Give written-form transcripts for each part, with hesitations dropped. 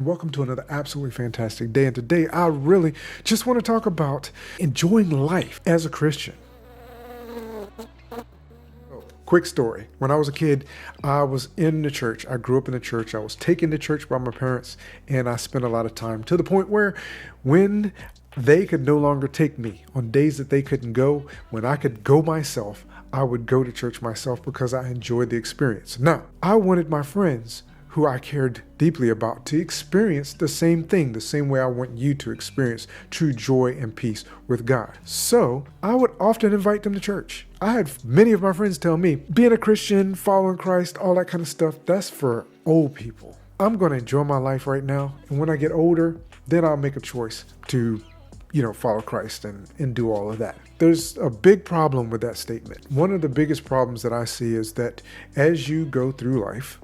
Welcome to another absolutely fantastic day. And today I really just want to talk about enjoying life as a Christian. Quick story. When I was a kid, I was in the church. I grew up in the church. I was taken to church by my parents, and I spent a lot of time to the point where when they could no longer take me on days that they couldn't go, when I could go myself, I would go to church myself because I enjoyed the experience. Now, I wanted my friends who I cared deeply about to experience the same thing, the same way I want you to experience true joy and peace with God. So I would often invite them to church. I had many of my friends tell me, being a Christian, following Christ, all that kind of stuff, that's for old people. I'm going to enjoy my life right now. And when I get older, then I'll make a choice to follow Christ and do all of that. There's a big problem with that statement. One of the biggest problems that I see is that as you go through life,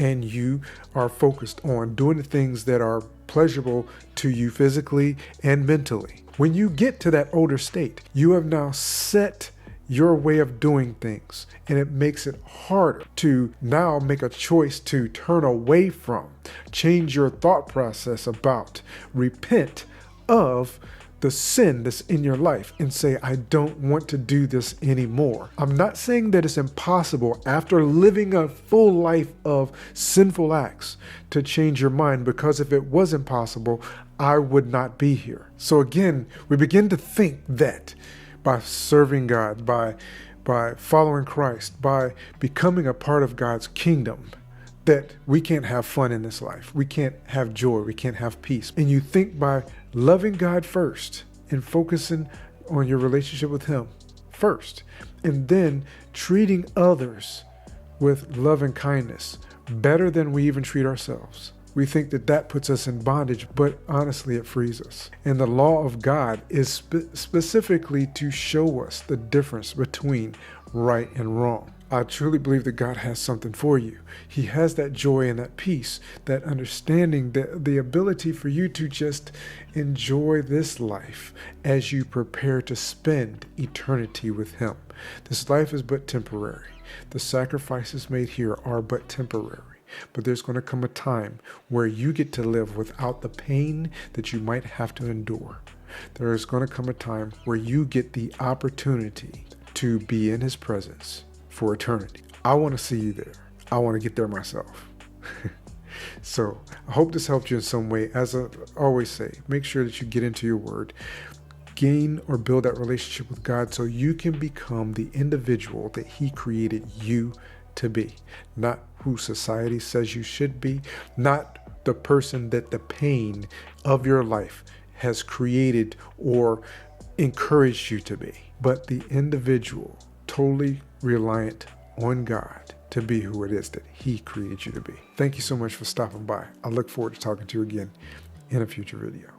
and you are focused on doing the things that are pleasurable to you physically and mentally. When you get to that older state, you have now set your way of doing things, and it makes it harder to now make a choice to turn away from, change your thought process about, repent of the sin that's in your life and say, I don't want to do this anymore. I'm not saying that it's impossible after living a full life of sinful acts to change your mind, because if it was impossible, I would not be here. So again, we begin to think that by serving God, by following Christ, by becoming a part of God's kingdom, that we can't have fun in this life. We can't have joy. We can't have peace. And you think by loving God first and focusing on your relationship with Him first, and then treating others with love and kindness better than we even treat ourselves. We think that that puts us in bondage, but honestly, it frees us. And the law of God is specifically to show us the difference between right and wrong. I truly believe that God has something for you. He has that joy and that peace, that understanding, the ability for you to just enjoy this life as you prepare to spend eternity with Him. This life is but temporary. The sacrifices made here are but temporary. But there's going to come a time where you get to live without the pain that you might have to endure. There is going to come a time where you get the opportunity to be in His presence for eternity. I want to see you there. I want to get there myself. So I hope this helped you in some way. As I always say, make sure that you get into your word, gain or build that relationship with God so you can become the individual that He created you to be. Not who society says you should be, not the person that the pain of your life has created or encouraged you to be, but the individual totally reliant on God to be who it is that He created you to be. Thank you so much for stopping by. I look forward to talking to you again in a future video.